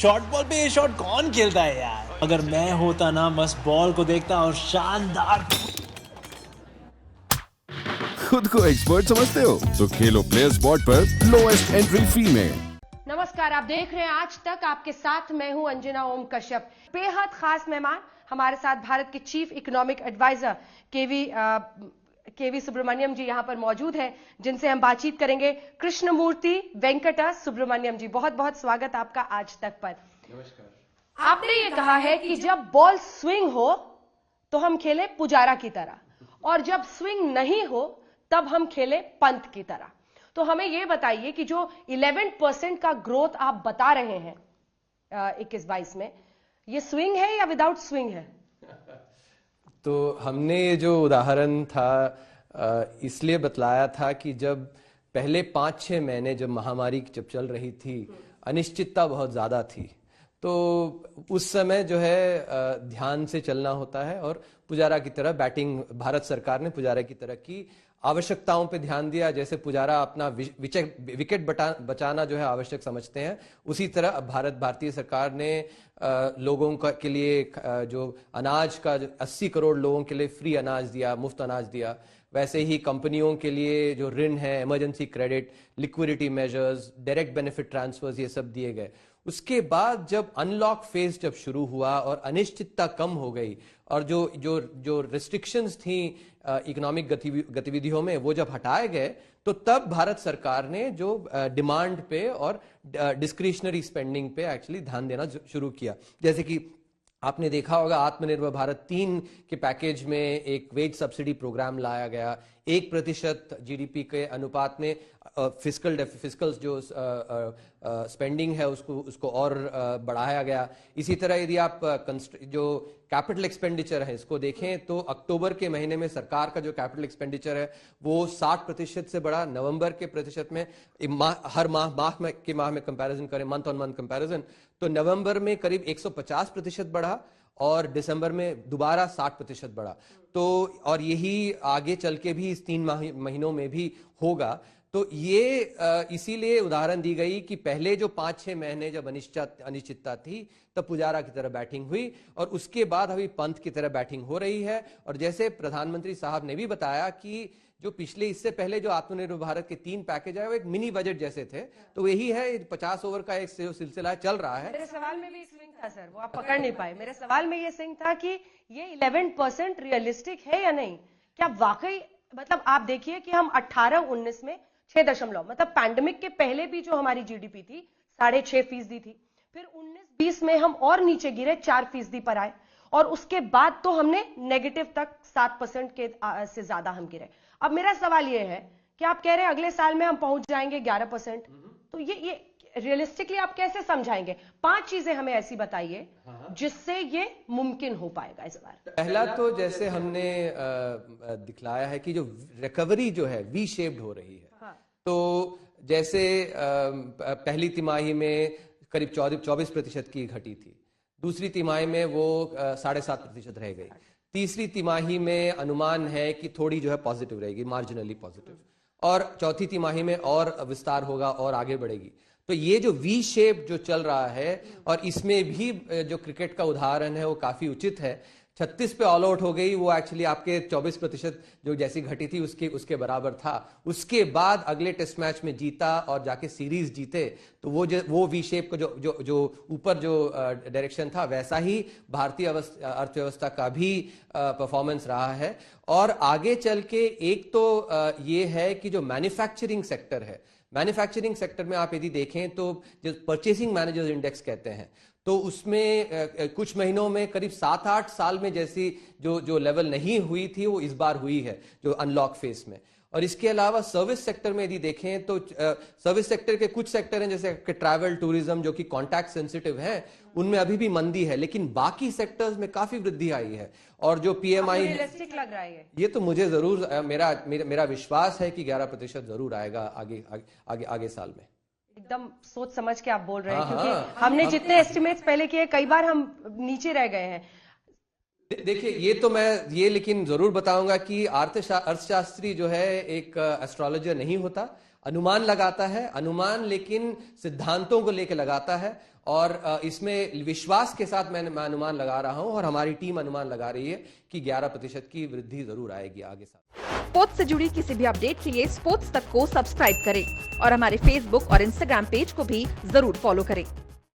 Short ball पे ये shot कौन खेलता है यार। अगर मैं होता ना बस बॉल को देखता और शानदार। खुद को एक्सपर्ट समझते हो तो खेलो प्लेयर स्पॉट पर लोएस्ट एंट्री फी में। नमस्कार, आप देख रहे हैं आज तक। आपके साथ मैं हूं अंजना ओम कश्यप। बेहद खास मेहमान हमारे साथ भारत के चीफ इकोनॉमिक एडवाइजर केवी सुब्रमण्यम जी यहां पर मौजूद हैं, जिनसे हम बातचीत करेंगे। कृष्णमूर्ति वेंकटा सुब्रमण्यम जी, बहुत बहुत स्वागत आपका आज तक पर। नमस्कार। आपने ये कहा है कि जब बॉल स्विंग हो तो हम खेले पुजारा की तरह, और जब स्विंग नहीं हो तब हम खेले पंत की तरह। तो हमें यह बताइए कि जो 11% का ग्रोथ आप बता रहे हैं 21-22 में, ये स्विंग है या विदाउट स्विंग है? तो हमने ये जो उदाहरण था इसलिए बतलाया था कि जब पहले 5-6 महीने जब महामारी जब चल रही थी, अनिश्चितता बहुत ज्यादा थी, तो उस समय जो है ध्यान से चलना होता है। और पुजारा की तरह बैटिंग भारत सरकार ने पुजारा की तरह की आवश्यकताओं पे ध्यान दिया। जैसे पुजारा अपना विकेट बचाना जो है आवश्यक समझते हैं, उसी तरह भारतीय सरकार ने लोगों के लिए जो अनाज का 80 करोड़ लोगों के लिए फ्री अनाज दिया, मुफ्त अनाज दिया। वैसे ही कंपनियों के लिए जो ऋण है, emergency credit, liquidity measures, direct benefit transfers, ये सब दिए गए। उसके बाद जब अनलॉक फेज जब शुरू हुआ और अनिश्चितता कम हो गई और जो जो जो रिस्ट्रिक्शंस थी इकोनॉमिक गतिविधियों में, वो जब हटाए गए, तो तब भारत सरकार ने जो डिमांड पे और डिस्क्रिशनरी स्पेंडिंग पे एक्चुअली ध्यान देना शुरू किया। जैसे कि आपने देखा होगा, आत्मनिर्भर भारत 3 के पैकेज में एक वेज सब्सिडी प्रोग्राम लाया गया। 1% जीडीपी के अनुपात में फिस्कल जो स्पेंडिंग है उसको और बढ़ाया गया। इसी तरह यदि आप जो कैपिटल एक्सपेंडिचर है इसको देखें, तो अक्टूबर के महीने में सरकार का जो कैपिटल एक्सपेंडिचर है वो 60% से बढ़ा। नवंबर के प्रतिशत में हर माह में कंपैरिजन करें, मंथ ऑन मंथ कंपैरिजन, तो नवंबर में करीब 150% बढ़ा और दिसंबर में दोबारा 60% बढ़ा। तो और यही आगे चल के भी इस 3 महीनों में भी होगा। तो ये इसीलिए उदाहरण दी गई कि पहले जो 5-6 महीने जब अनिश्चितता थी, तब पुजारा की तरह बैटिंग हुई, और उसके बाद अभी पंत की तरह बैटिंग हो रही है। और जैसे प्रधानमंत्री साहब ने भी बताया कि जो इससे पहले जो आत्मनिर्भर भारत के 3 पैकेज आए वो एक मिनी बजट जैसे थे, तो यही है 50 ओवर का एक सिलसिला चल रहा है। मेरे सवाल में भी स्विंग था सर, वो आप पकड़ नहीं पाए। मेरे सवाल में ये स्विंग था कि ये 11% रियलिस्टिक है या नहीं। क्या वाकई, मतलब आप देखिए कि हम 18-19 में 6 मतलब पैंडेमिक के पहले भी जो हमारी जीडीपी थी 6.5% थी, फिर 19-20 में हम और नीचे गिरे 4% पर आए, और उसके बाद तो हमने नेगेटिव तक 7% के से ज्यादा हम गिरे। अब मेरा सवाल ये है कि आप कह रहे हैं अगले साल में हम पहुंच जाएंगे 11%, तो ये रियलिस्टिकली आप कैसे समझाएंगे? 5 चीजें हमें ऐसी बताइए जिससे ये मुमकिन हो पाएगा इस बार। पहला तो जैसे हमने दिखलाया है कि जो रिकवरी जो है वी शेप्ड हो रही है। हाँ। तो जैसे पहली तिमाही में करीब 24% की घटी थी, दूसरी तिमाही में वो 7.5% रह गई, तीसरी तिमाही में अनुमान है कि थोड़ी जो है पॉजिटिव रहेगी, मार्जिनली पॉजिटिव, और चौथी तिमाही में और विस्तार होगा और आगे बढ़ेगी। तो ये जो वी शेप जो चल रहा है, और इसमें भी जो क्रिकेट का उदाहरण है वो काफी उचित है। 36 पे ऑल आउट हो गई, वो एक्चुअली आपके 24% जो जैसी घटी थी उसके बराबर था। उसके बाद अगले टेस्ट मैच में जीता और जाके सीरीज जीते, तो वो वी शेप का जो ऊपर जो डायरेक्शन था, वैसा ही भारतीय अर्थव्यवस्था का भी परफॉर्मेंस रहा है। और आगे चल के एक तो ये है कि जो मैन्युफैक्चरिंग सेक्टर है, मैन्युफैक्चरिंग सेक्टर में आप यदि देखें तो जो परचेसिंग मैनेजर्स इंडेक्स कहते हैं, तो उसमें कुछ महीनों में करीब 7-8 साल में जैसी जो लेवल नहीं हुई थी वो इस बार हुई है, जो अनलॉक फेज में। और इसके अलावा सर्विस सेक्टर में यदि देखें तो सर्विस सेक्टर के कुछ सेक्टर हैं जैसे ट्रैवल, टूरिज्म, जो कि कॉन्टैक्ट सेंसिटिव हैं, उनमें अभी भी मंदी है, लेकिन बाकी सेक्टर्स में काफी वृद्धि आई है। और जो पीएमआई रियलिस्टिक लग रहा है ये तो मुझे जरूर मेरा विश्वास है कि 11% जरूर आएगा आगे साल में। एकदम सोच समझ के आप बोल रहे हैं, क्योंकि हमने जितने एस्टिमेट्स पहले किए, कई बार हम नीचे रह गए हैं। देखिए, ये तो मैं ये लेकिन जरूर बताऊंगा कि अर्थशास्त्री जो है एक एस्ट्रोलॉजर नहीं होता। अनुमान लगाता है, अनुमान लेकिन सिद्धांतों को लेकर लगाता है, और इसमें विश्वास के साथ मैं अनुमान लगा रहा हूं और हमारी टीम अनुमान लगा रही है कि 11% की वृद्धि जरूर आएगी आगे साथ। स्पोर्ट्स से जुड़ी किसी भी अपडेट के लिए स्पोर्ट्स तक को सब्सक्राइब करें और हमारे फेसबुक और इंस्टाग्राम पेज को भी जरूर फॉलो करें।